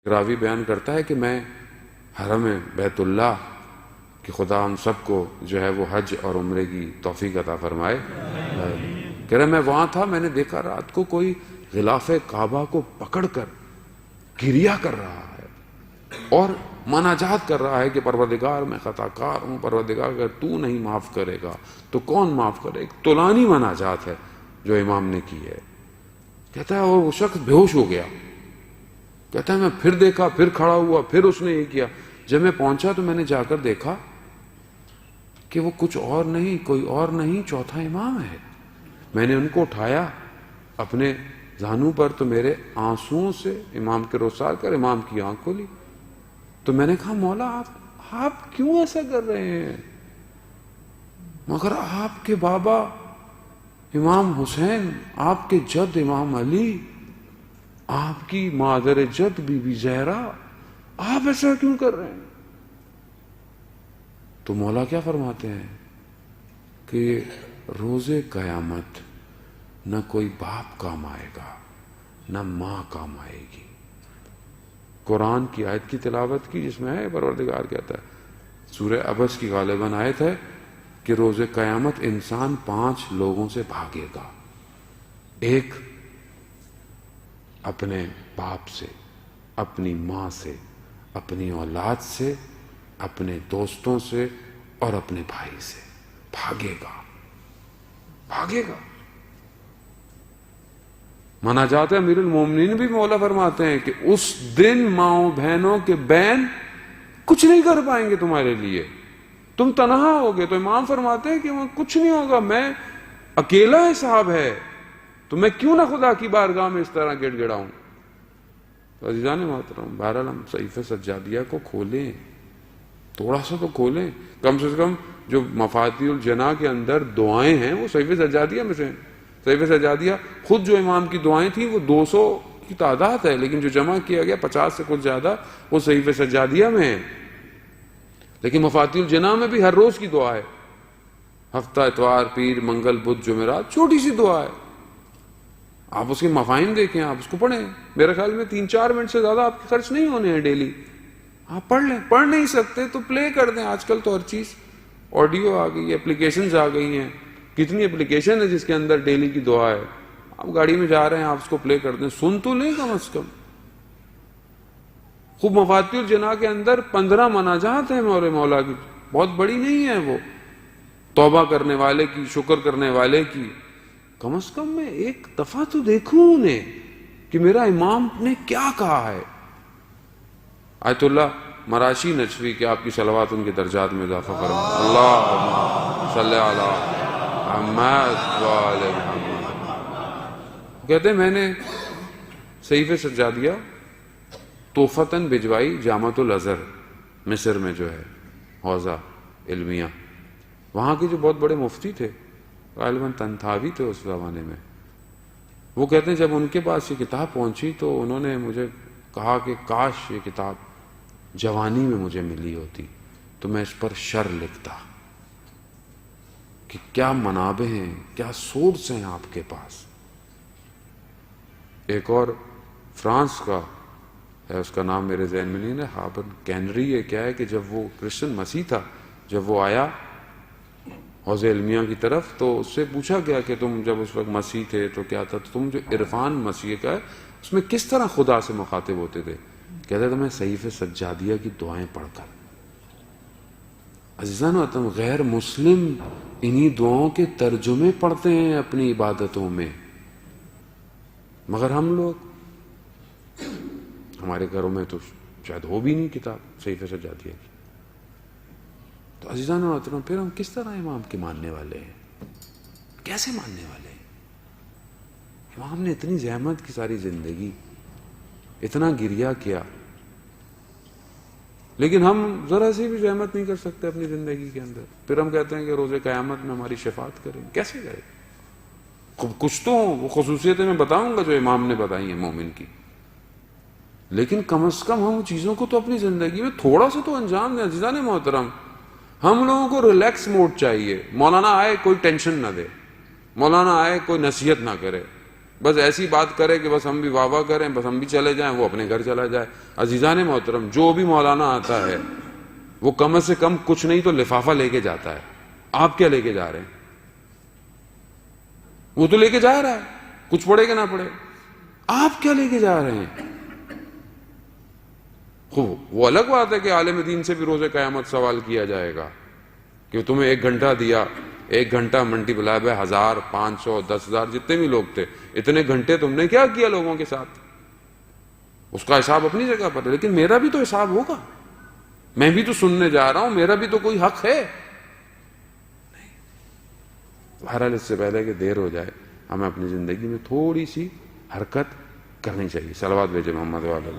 راوی بیان کرتا ہے کہ میں حرم بیت اللہ کہ خدا ہم سب کو جو ہے وہ حج اور عمرے کی توفیق عطا فرمائے، کہہ رہا میں وہاں تھا، میں نے دیکھا رات کو کوئی غلاف کعبہ کو پکڑ کر گریا کر رہا ہے اور مناجات کر رہا ہے کہ پروردگار میں خطا کار ہوں، پروردگار اگر تو نہیں معاف کرے گا تو کون معاف کرے؟ ایک طولانی مناجات ہے جو امام نے کی ہے۔ کہتا ہے اور وہ شخص بے ہوش ہو گیا، کہتا ہے میں پھر دیکھا، پھر کھڑا ہوا، پھر اس نے یہ کیا۔ جب میں پہنچا تو میں نے جا کر دیکھا کہ وہ کچھ اور نہیں، کوئی اور نہیں، چوتھا امام ہے۔ میں نے ان کو اٹھایا اپنے زانوں پر تو میرے آنسوؤں سے امام کے رخسار کر امام کی آنکھ کھلی۔ تو میں نے کہا مولا آپ کیوں ایسا کر رہے ہیں؟ مگر آپ کے بابا امام حسین، آپ کے جد امام علی، آپ کی مادر جد بی بی زہرا، آپ ایسا کیوں کر رہے ہیں؟ تو مولا کیا فرماتے ہیں کہ روز قیامت نہ کوئی باپ کام آئے گا نہ ماں کام آئے گی۔ قرآن کی آیت کی تلاوت کی جس میں ہے پروردگار کہتا ہے، سورہ عبس کی غالباً آیت ہے کہ روز قیامت انسان 5 لوگوں سے بھاگے گا۔ ایک اپنے باپ سے، اپنی ماں سے، اپنی اولاد سے، اپنے دوستوں سے اور اپنے بھائی سے بھاگے گا۔ مانا جاتا ہے امیر المومنین بھی مولا فرماتے ہیں کہ اس دن ماؤں بہنوں کے بین کچھ نہیں کر پائیں گے تمہارے لیے، تم تنہا ہوگے۔ تو امام فرماتے ہیں کہ وہاں کچھ نہیں ہوگا، میں اکیلا حساب ہے، تو میں کیوں نہ خدا کی بارگاہ میں اس طرح گڑ گڑاؤں۔ تو عزیزان محترم، بہرحال ہم صحیفہ سجادیہ کو کھولیں، تھوڑا سا تو کھولیں، کم سے کم جو مفاتیح الجناح کے اندر دعائیں ہیں وہ صحیفہ سجادیہ میں سے ہیں۔ صحیفہ سجادیہ خود جو امام کی دعائیں تھیں وہ 200 کی تعداد ہے، لیکن جو جمع کیا گیا 50 سے کچھ زیادہ وہ صحیفہ سجادیہ میں ہے۔ لیکن مفاتیح الجناح میں بھی ہر روز کی دعا ہے، ہفتہ، اتوار، پیر، منگل، بدھ، جمعرات، چھوٹی سی دعا ہے۔ آپ اس کے مفاہیم دیکھیں، آپ اس کو پڑھیں، میرے خیال میں 3-4 منٹ سے زیادہ آپ کے خرچ نہیں ہونے ہیں ڈیلی۔ آپ پڑھ لیں، پڑھ نہیں سکتے تو پلے کر دیں، آج کل تو ہر چیز آڈیو آ گئی ہے، اپلیکیشنز آ گئی ہیں، کتنی اپلیکیشن ہے جس کے اندر ڈیلی کی دعا ہے۔ آپ گاڑی میں جا رہے ہیں، آپ اس کو پلے کر دیں، سن تو لیں کم از کم۔ خوب مفاتیح الجناح کے اندر 15 مناجات ہیں مولا کی، بہت بڑی نہیں ہے وہ، توبہ کرنے والے کی، شکر کرنے والے کی۔ کم از کم میں ایک دفعہ تو دیکھوں انہیں کہ میرا امام نے کیا کہا ہے۔ آیت اللہ مراشی نجوی کہ آپ کی صلوات ان کے درجات میں اضافہ فرمائے۔ اللہم صلی علی محمد وآل محمد۔ کہتے ہیں میں نے صحیفہ سجادیہ تحفتاً بھجوائی جامعۃ الازہر مصر میں جو ہے حوزہ علمیہ، وہاں کے جو بہت بڑے مفتی تھے، غالباً تنتھاوی تھے اس زمانے میں، وہ کہتے ہیں جب ان کے پاس یہ کتاب پہنچی تو انہوں نے مجھے کہا کہ کاش یہ کتاب جوانی میں مجھے ملی ہوتی تو میں اس پر شرح لکھتا کہ کیا منابع ہیں، کیا سورس ہیں آپ کے پاس۔ ایک اور فرانس کا ہے، اس کا نام میرے ذہن میں نہیں ہے، ہابن کینری یہ کیا ہے کہ جب وہ کرسچن مسیح تھا، جب وہ آیا حوض علمیہ کی طرف تو اس سے پوچھا گیا کہ تم جب اس وقت مسیح تھے تو کیا تھا، تو تم جو عرفان مسیح کا ہے اس میں کس طرح خدا سے مخاطب ہوتے تھے؟ کہتے تھے میں صحیفہ سجادیہ کی دعائیں پڑھ کر۔ عزیزان محترم، غیر مسلم انہی دعاؤں کے ترجمے پڑھتے ہیں اپنی عبادتوں میں، مگر ہم لوگ، ہمارے گھروں میں تو شاید ہو بھی نہیں کتاب صحیفہ سجادیہ کی۔ تو عزیزان محترم، پھر ہم کس طرح امام کے ماننے والے ہیں؟ کیسے ماننے والے ہیں؟ امام نے اتنی زحمت کی ساری زندگی، اتنا گریہ کیا، لیکن ہم ذرا سی بھی زحمت نہیں کر سکتے اپنی زندگی کے اندر۔ پھر ہم کہتے ہیں کہ روز قیامت میں ہماری شفاعت کریں، کیسے کریں؟ کچھ تو وہ خصوصیتیں میں بتاؤں گا جو امام نے بتائی ہیں مومن کی، لیکن کم از کم ہم چیزوں کو تو اپنی زندگی میں تھوڑا سا تو انجام دیں۔ عزیزان محترم، ہم لوگوں کو ریلیکس موڈ چاہیے، مولانا آئے کوئی ٹینشن نہ دے، مولانا آئے کوئی نصیحت نہ کرے، بس ایسی بات کرے کہ بس ہم بھی واہ واہ کریں، بس ہم بھی چلے جائیں، وہ اپنے گھر چلا جائے۔ عزیزان محترم، جو بھی مولانا آتا ہے وہ کم سے کم کچھ نہیں تو لفافہ لے کے جاتا ہے۔ آپ کیا لے کے جا رہے ہیں؟ وہ تو لے کے جا رہا ہے، کچھ پڑھے کہ نہ پڑھے، آپ کیا لے کے جا رہے ہیں؟ وہ الگ بات ہے کہ عالم دین سے بھی روز قیامت سوال کیا جائے گا کہ تمہیں 1 گھنٹہ دیا، 1 گھنٹہ ملٹی پلائی بائی 1000 500 10,000 جتنے بھی لوگ تھے، اتنے گھنٹے تم نے کیا کیا لوگوں کے ساتھ؟ اس کا حساب اپنی جگہ پر ہے، لیکن میرا بھی تو حساب ہوگا، میں بھی تو سننے جا رہا ہوں، میرا بھی تو کوئی حق ہے۔ بہرحال اس سے پہلے کہ دیر ہو جائے، ہمیں اپنی زندگی میں تھوڑی سی حرکت کرنی چاہیے۔ صلوات بھیجے محمد والے